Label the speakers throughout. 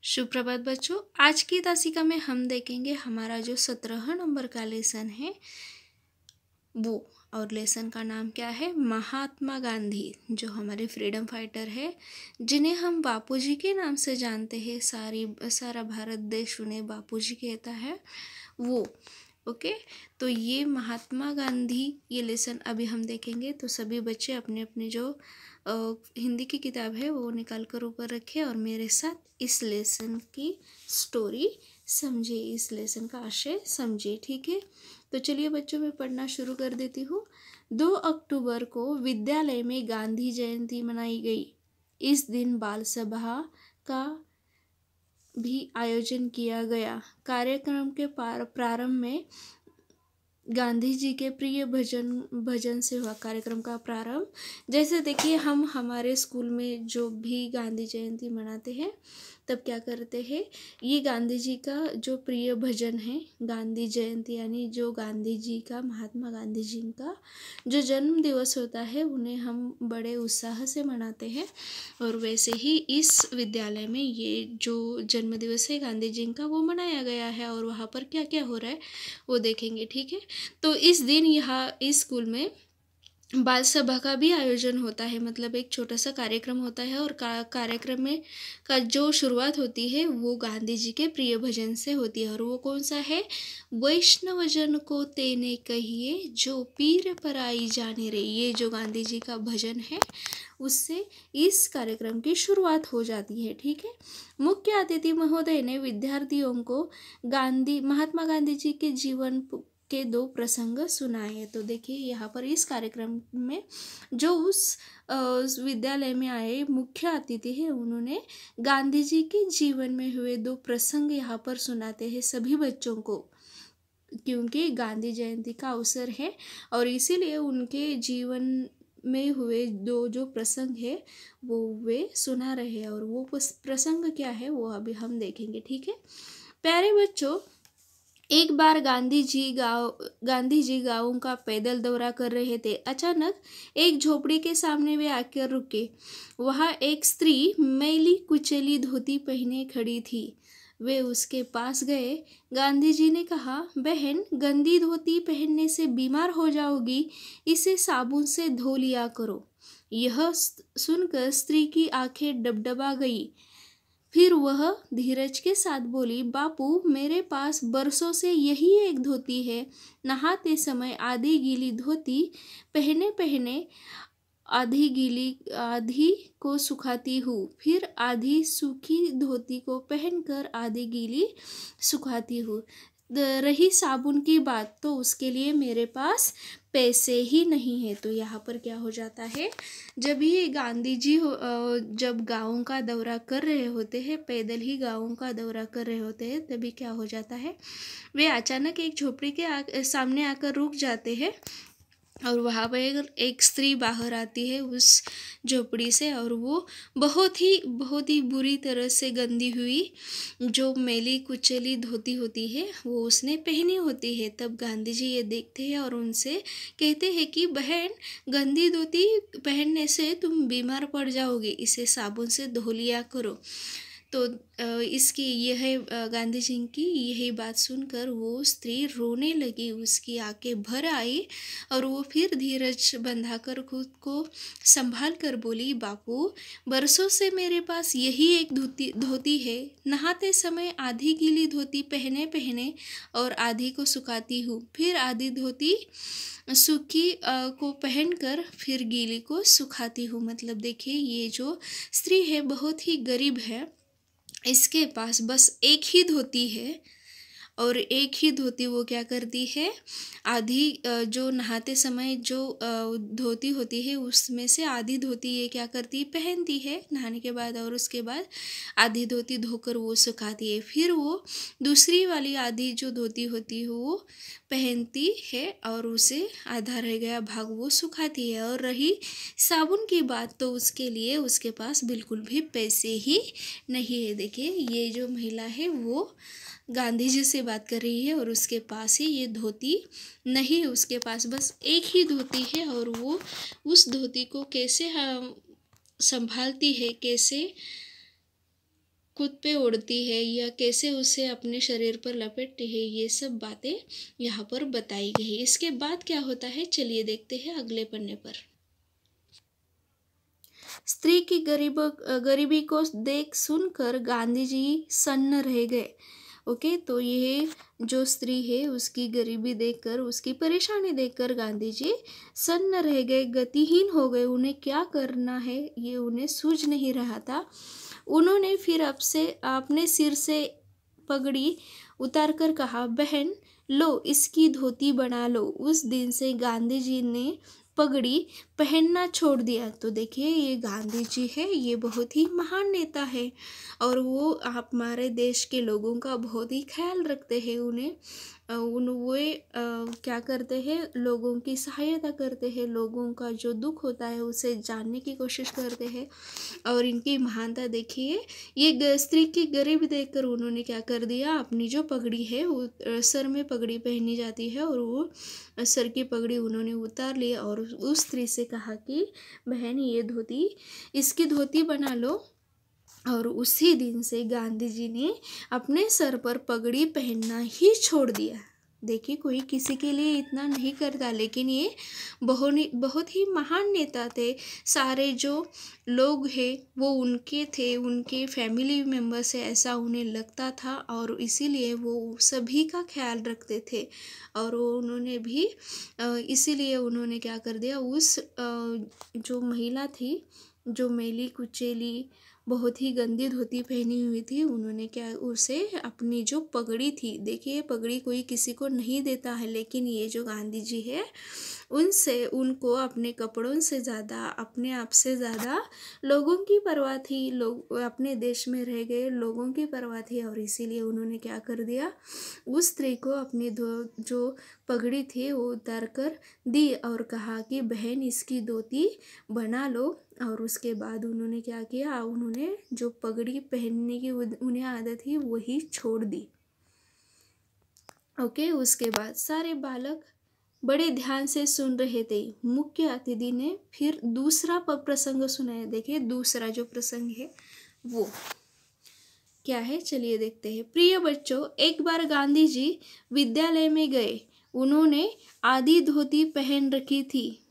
Speaker 1: सुप्रभात बच्चों। आज की तासिका में हम देखेंगे हमारा जो 17 नंबर का लेसन है वो। और लेसन का नाम क्या है? महात्मा गांधी, जो हमारे फ्रीडम फाइटर है, जिन्हें हम बापूजी के नाम से जानते हैं। सारा भारत देश उन्हें बापूजी कहता है वो। ओके, तो ये महात्मा गांधी ये लेसन अभी हम देखेंगे। तो सभी बच्चे अपने अपने जो हिंदी की किताब है वो निकाल कर ऊपर रखें और मेरे साथ इस लेसन की स्टोरी समझे, इस लेसन का आशय समझे। ठीक है, तो चलिए बच्चों मैं पढ़ना शुरू कर देती हूँ। 2 अक्टूबर को विद्यालय में गांधी जयंती मनाई गई। इस दिन बाल सभा का भी आयोजन किया गया। कार्यक्रम के प्रारंभ में गांधी जी के प्रिय भजन से हुआ। कार्यक्रम का प्रारंभ, जैसे देखिए हम हमारे स्कूल में जो भी गांधी जयंती मनाते हैं तब क्या करते हैं, ये गांधी जी का जो प्रिय भजन है, गांधी जयंती यानी जो गांधी जी का, महात्मा गांधी जी का जो जन्म दिवस होता है उन्हें हम बड़े उत्साह से मनाते हैं। और वैसे ही इस विद्यालय में ये जो जन्म दिवस है गांधी जी का वो मनाया गया है। और वहाँ पर क्या क्या हो रहा है वो देखेंगे। ठीक है, तो इस दिन यहाँ इस स्कूल में बाल सभा का भी आयोजन होता है, मतलब एक छोटा सा कार्यक्रम होता है। और कार्यक्रम में का जो शुरुआत होती है वो गांधी जी के प्रिय भजन से होती है। और वो कौन सा है? वैष्णव जन को तेने कहिए, जो पीर पराई जाने रे। ये जो गांधी जी का भजन है उससे इस कार्यक्रम की शुरुआत हो जाती है। ठीक है, मुख्य अतिथि महोदय ने विद्यार्थियों को महात्मा गांधी जी के जीवन के 2 प्रसंग सुनाए। तो देखिए यहाँ पर इस कार्यक्रम में जो उस विद्यालय में आए मुख्य अतिथि है, उन्होंने गांधी जी के जीवन में हुए 2 प्रसंग यहाँ पर सुनाते हैं सभी बच्चों को, क्योंकि गांधी जयंती का अवसर है और इसीलिए उनके जीवन में हुए 2 जो प्रसंग है वो वे सुना रहे हैं। और वो प्रसंग क्या है वो अभी हम देखेंगे। ठीक है प्यारे बच्चों, एक बार गांधी जी गांव का पैदल दौरा कर रहे थे। अचानक एक झोपड़ी के सामने वे आकर रुके। वहां एक स्त्री मैली कुचली धोती पहने खड़ी थी। वे उसके पास गए। गांधी जी ने कहा, बहन, गंदी धोती पहनने से बीमार हो जाओगी, इसे साबुन से धो लिया करो। यह सुनकर स्त्री की आंखें डबडबा गई। फिर वह धीरज के साथ बोली, बापू, मेरे पास बरसों से यही एक धोती है। नहाते समय आधी गीली धोती पहने पहने आधी को सुखाती हूँ, फिर आधी सूखी धोती को पहनकर आधी गीली सुखाती हूँ। रही साबुन की बात, तो उसके लिए मेरे पास पैसे ही नहीं है। तो यहाँ पर क्या हो जाता है, जब ये गांधी जी जब गाँव का दौरा कर रहे होते हैं, पैदल ही गाँव का दौरा कर रहे होते हैं, तभी क्या हो जाता है, वे अचानक एक झोपड़ी के सामने आकर रुक जाते हैं। और वहाँ पर एक स्त्री बाहर आती है उस झोपड़ी से, और वो बहुत ही बुरी तरह से गंदी हुई जो मैली कुचली धोती होती है वो उसने पहनी होती है। तब गांधी जी ये देखते हैं और उनसे कहते हैं कि बहन, गंदी धोती पहनने से तुम बीमार पड़ जाओगे, इसे साबुन से धो लिया करो। तो इसकी यह गांधी जी की यही बात सुनकर वो स्त्री रोने लगी, उसकी आंखें भर आई और वो फिर धीरज बंधाकर खुद को संभाल कर बोली, बापू, बरसों से मेरे पास यही एक धोती है। नहाते समय आधी गीली धोती पहने पहने और आधी को सुखाती हूँ, फिर आधी धोती सूखी को पहनकर फिर गीली को सुखाती हूँ। मतलब देखिए ये जो स्त्री है बहुत ही गरीब है, इसके पास बस एक ही धोती है और एक ही धोती वो क्या करती है, आधी जो नहाते समय जो धोती होती है उसमें से आधी धोती ये क्या करती है, पहनती है नहाने के बाद, और उसके बाद आधी धोती धोकर वो सुखाती है। फिर वो दूसरी वाली आधी जो धोती होती है वो पहनती है और उसे आधा रह गया भाग वो सुखाती है। और रही साबुन की बात, तो उसके लिए उसके पास बिल्कुल भी पैसे ही नहीं है। देखिए ये जो महिला है वो गांधी जी से बात कर रही है और उसके पास ही ये धोती नहीं, उसके पास बस एक ही धोती है और वो उस धोती को कैसे संभालती है, कैसे खुद पे ओढ़ती है या कैसे उसे अपने शरीर पर लपेटते हैं, ये सब बातें यहाँ पर बताई गई। इसके बाद क्या होता है, चलिए देखते हैं अगले पन्ने पर। स्त्री की गरीबी को देख सुनकर गांधी जी सन्न रह गए। ओके, तो ये जो स्त्री है उसकी गरीबी देखकर, उसकी परेशानी देखकर गांधी जी सन्न रह गए, गतिहीन हो गए। उन्हें क्या करना है ये उन्हें सूझ नहीं रहा था। उन्होंने फिर अपने सिर से पगड़ी उतार कर कहा, बहन लो इसकी धोती बना लो। उस दिन से गांधी जी ने पगड़ी पहनना छोड़ दिया। तो देखिए, ये गांधी जी है, ये बहुत ही महान नेता है और वो हमारे देश के लोगों का बहुत ही ख्याल रखते हैं। वे क्या करते हैं, लोगों की सहायता करते हैं, लोगों का जो दुख होता है उसे जानने की कोशिश करते हैं। और इनकी महानता देखिए, ये स्त्री की गरीबी देखकर उन्होंने क्या कर दिया, अपनी जो पगड़ी है वो सर में पगड़ी पहनी जाती है और वो सर की पगड़ी उन्होंने उतार ली और उस स्त्री से कहा कि बहन ये इसकी धोती बना लो। और उसी दिन से गांधी जी ने अपने सर पर पगड़ी पहनना ही छोड़ दिया। देखिए, कोई किसी के लिए इतना नहीं करता, लेकिन ये बहुत ही महान नेता थे। सारे जो लोग हैं वो उनके थे, उनके फैमिली मेम्बर से ऐसा उन्हें लगता था और इसीलिए वो सभी का ख्याल रखते थे। और उन्होंने भी इसीलिए उन्होंने क्या कर दिया, उस जो महिला थी, जो मैली कुचेली बहुत ही गंदी धोती पहनी हुई थी, उन्होंने क्या, उसे अपनी जो पगड़ी थी, देखिए पगड़ी कोई किसी को नहीं देता है, लेकिन ये जो गांधी जी है उनको अपने कपड़ों से ज़्यादा, अपने आप से ज़्यादा लोगों की परवाह थी। लोग अपने देश में रह गए लोगों की परवाह थी और इसीलिए उन्होंने क्या कर दिया, उस स्त्री को अपनी जो पगड़ी थी वो उतार कर दी और कहा कि बहन इसकी धोती बना लो। और उसके बाद उन्होंने क्या किया, उन्होंने जो पगड़ी पहनने की उन्हें आदत थी वही छोड़ दी। ओके, उसके बाद सारे बालक बड़े ध्यान से सुन रहे थे। मुख्य अतिथि ने फिर दूसरा प्रसंग सुनाया। देखिए, दूसरा जो प्रसंग है वो क्या है, चलिए देखते हैं। प्रिय बच्चों, एक बार गांधी जी विद्यालय में गए। उन्होंने आधी धोती पहन रखी थी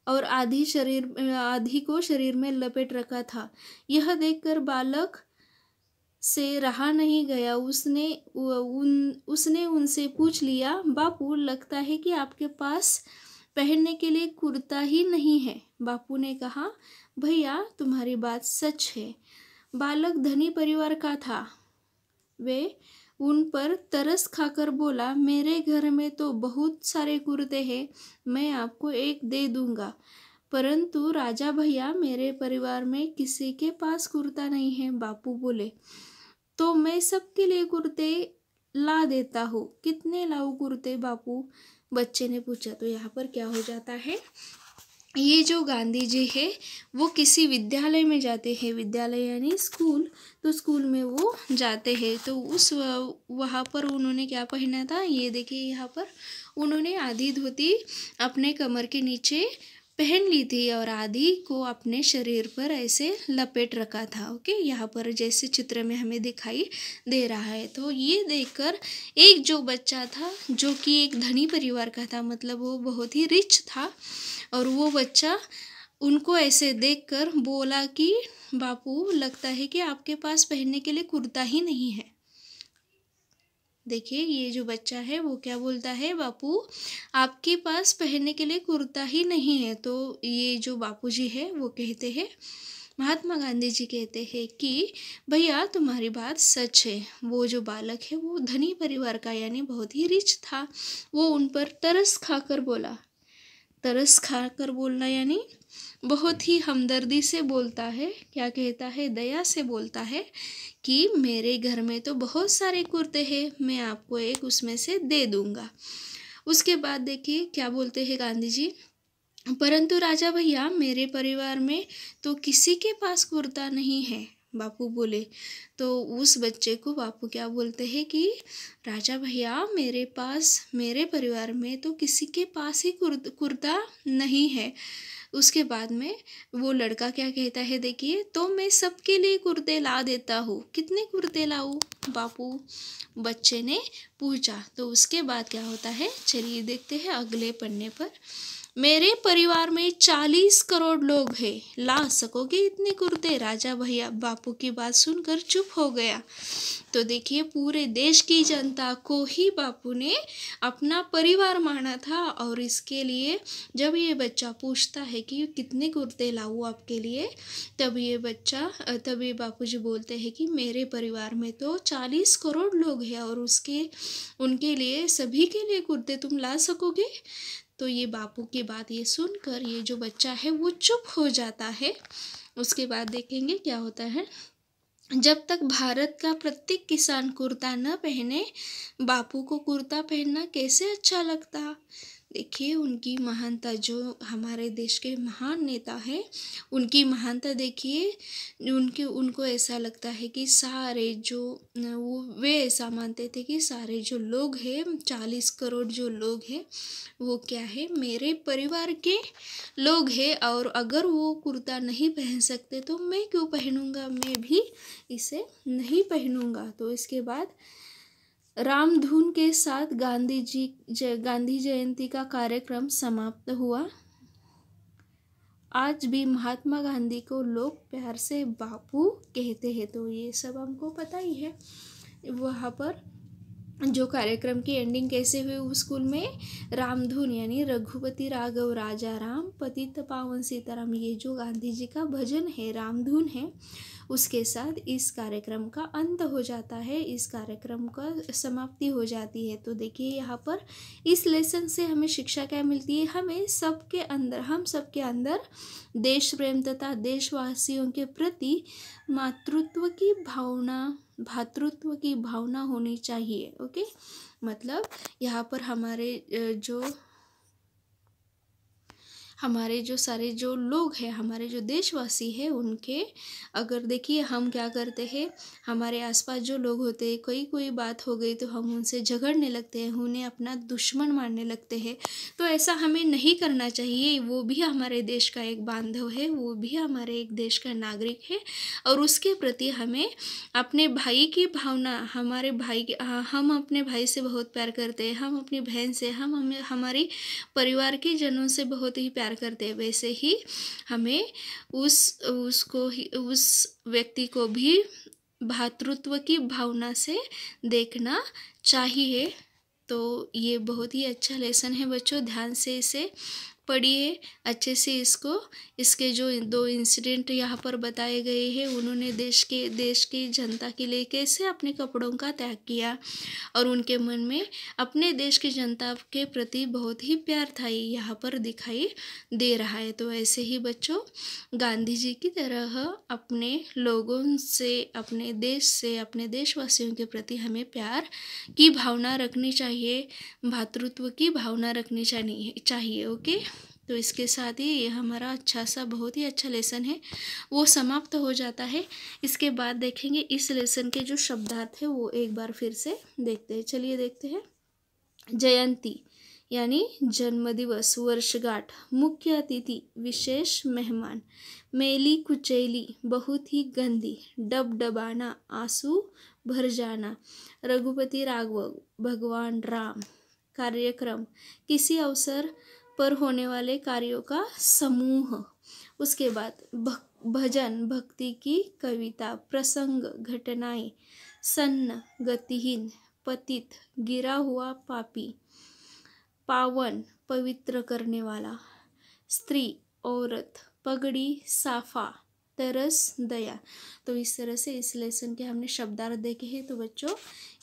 Speaker 1: और आधी को शरीर में लपेट रखा था। यह देखकर बालक से रहा नहीं गया। उसने उनसे पूछ लिया, बापू लगता है कि आपके पास पहनने के लिए कुर्ता ही नहीं है। बापू ने कहा, भैया तुम्हारी बात सच है। बालक धनी परिवार का था। वे उन पर तरस खाकर बोला, मेरे घर में तो बहुत सारे कुर्ते हैं, मैं आपको एक दे दूंगा। परंतु राजा भैया, मेरे परिवार में किसी के पास कुर्ता नहीं है। बापू बोले, तो मैं सबके लिए कुर्ते ला देता हूँ। कितने लाऊं कुर्ते बापू? बच्चे ने पूछा। तो यहाँ पर क्या हो जाता है, ये जो गांधी जी है वो किसी विद्यालय में जाते हैं, विद्यालय यानी स्कूल, तो स्कूल में वो जाते हैं। तो वहाँ पर उन्होंने क्या पहना था, ये देखिए, यहाँ पर उन्होंने आधी धोती अपने कमर के नीचे पहन ली थी और आधी को अपने शरीर पर ऐसे लपेट रखा था। ओके, यहाँ पर जैसे चित्र में हमें दिखाई दे रहा है। तो ये देखकर एक जो बच्चा था जो कि एक धनी परिवार का था, मतलब वो बहुत ही रिच था, और वो बच्चा उनको ऐसे देखकर बोला कि बापू लगता है कि आपके पास पहनने के लिए कुर्ता ही नहीं है। देखिए, ये जो बच्चा है वो क्या बोलता है, बापू आपके पास पहनने के लिए कुर्ता ही नहीं है। तो ये जो बापूजी है वो कहते हैं, महात्मा गांधी जी कहते हैं कि भैया तुम्हारी बात सच है। वो जो बालक है वो धनी परिवार का यानी बहुत ही रिच था। वो उन पर तरस खाकर बोला। तरस खाकर बोलना यानी बहुत ही हमदर्दी से बोलता है। क्या कहता है, दया से बोलता है कि मेरे घर में तो बहुत सारे कुर्ते हैं, मैं आपको एक उसमें से दे दूंगा। उसके बाद देखिए क्या बोलते हैं गांधी जी, परंतु राजा भैया, मेरे परिवार में तो किसी के पास कुर्ता नहीं है। बापू बोले। तो उस बच्चे को बापू क्या बोलते हैं कि राजा भैया, मेरे परिवार में तो किसी के पास ही कुर्ता नहीं है। उसके बाद में वो लड़का क्या कहता है देखिए, तो मैं सबके लिए कुर्ते ला देता हूँ। कितने कुर्ते लाऊं बापू, बच्चे ने पूछा। तो उसके बाद क्या होता है, चलिए देखते हैं अगले पन्ने पर। मेरे परिवार में 40 करोड़ लोग हैं, ला सकोगे इतने कुर्ते? राजा भैया बापू की बात सुनकर चुप हो गया। तो देखिए पूरे देश की जनता को ही बापू ने अपना परिवार माना था, और इसके लिए जब ये बच्चा पूछता है कि कितने कुर्ते लाऊं आपके लिए, तब ये बापूजी बोलते हैं कि मेरे परिवार में तो 40 करोड़ लोग हैं, और उनके लिए सभी के लिए कुर्ते तुम ला सकोगे? तो ये बापू की बात ये सुनकर ये जो बच्चा है वो चुप हो जाता है। उसके बाद देखेंगे क्या होता है। जब तक भारत का प्रत्येक किसान कुर्ता न पहने, बापू को कुर्ता पहनना कैसे अच्छा लगता। देखिए उनकी महानता, जो हमारे देश के महान नेता हैं, उनकी महानता देखिए। उनको ऐसा लगता है कि वे ऐसा मानते थे कि सारे जो लोग हैं, 40 करोड़ जो लोग हैं, वो क्या है, मेरे परिवार के लोग हैं, और अगर वो कुर्ता नहीं पहन सकते तो मैं क्यों पहनूंगा, मैं भी इसे नहीं पहनूंगा। तो इसके बाद रामधुन के साथ गांधी जयंती का कार्यक्रम समाप्त हुआ। आज भी महात्मा गांधी को लोग प्यार से बापू कहते हैं। तो ये सब हमको पता ही है। वहाँ पर जो कार्यक्रम की एंडिंग कैसे हुई उस स्कूल में, रामधुन यानी रघुपति राघव राजा राम पतित पावन सीताराम, ये जो गांधी जी का भजन है, रामधुन है, उसके साथ इस कार्यक्रम का अंत हो जाता है, इस कार्यक्रम का समाप्ति हो जाती है। तो देखिए यहाँ पर इस लेसन से हमें शिक्षा क्या मिलती है, हम सबके अंदर देश प्रेम तथा देशवासियों के प्रति भातृत्व की भावना होनी चाहिए। ओके, मतलब यहाँ पर हमारे जो सारे जो लोग हैं, हमारे जो देशवासी हैं, उनके अगर देखिए हम क्या करते हैं, हमारे आसपास जो लोग होते हैं, कोई बात हो गई तो हम उनसे झगड़ने लगते हैं, उन्हें अपना दुश्मन मानने लगते हैं। तो ऐसा हमें नहीं करना चाहिए। वो भी हमारे देश का एक बांधव है, वो भी हमारे एक देश का नागरिक है, और उसके प्रति हमें अपने भाई की भावना, हम अपने भाई से बहुत प्यार करते हैं, हम अपनी बहन से, हमारी परिवार के जनों से बहुत ही प्यार करते हैं, वैसे ही हमें उस व्यक्ति को भी भातृत्व की भावना से देखना चाहिए। तो ये बहुत ही अच्छा लेसन है बच्चों, ध्यान से इसे पढ़िए अच्छे से। इसके जो 2 इंसिडेंट यहाँ पर बताए गए हैं, उन्होंने देश की जनता के लिए कैसे अपने कपड़ों का त्याग किया, और उनके मन में अपने देश की जनता के प्रति बहुत ही प्यार था, यहाँ पर दिखाई दे रहा है। तो ऐसे ही बच्चों गांधी जी की तरह अपने लोगों से, अपने देश से, अपने देशवासियों के प्रति हमें प्यार की भावना रखनी चाहिए, भातृत्व की भावना रखनी चाहिए। ओके, तो इसके साथ ही ये हमारा बहुत ही अच्छा लेसन है वो समाप्त हो जाता है। इसके बाद देखेंगे इस लेसन के जो शब्दार्थ है वो एक बार फिर से देखते हैं। चलिए देखते हैं। जयंती यानी जन्मदिवस, वर्षगांठ, मुख्य अतिथि, विशेष मेहमान, मेली कुचैली, बहुत ही गंदी, डबडबाना, आंसू भर जाना, रघुपति राघव, भगवान राम, कार्यक्रम, किसी अवसर पर होने वाले कार्यों का समूह। उसके बाद भजन, भक्ति की कविता, प्रसंग, घटनाएं, सन्न, गतिहीन, पतित, गिरा हुआ पापी, पावन, पवित्र करने वाला, स्त्री, औरत, पगड़ी, साफा, तरस, दया। तो इस तरह से इस लेसन के हमने शब्दार्थ देखे हैं। तो बच्चों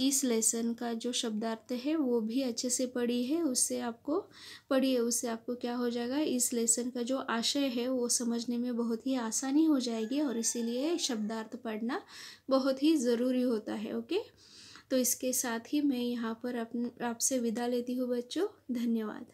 Speaker 1: इस लेसन का जो शब्दार्थ है वो भी अच्छे से पढ़िए, उससे आपको क्या हो जाएगा, इस लेसन का जो आशय है वो समझने में बहुत ही आसानी हो जाएगी, और इसीलिए शब्दार्थ पढ़ना बहुत ही ज़रूरी होता है। ओके, तो इसके साथ ही मैं यहाँ पर आपसे विदा लेती हूँ बच्चों। धन्यवाद।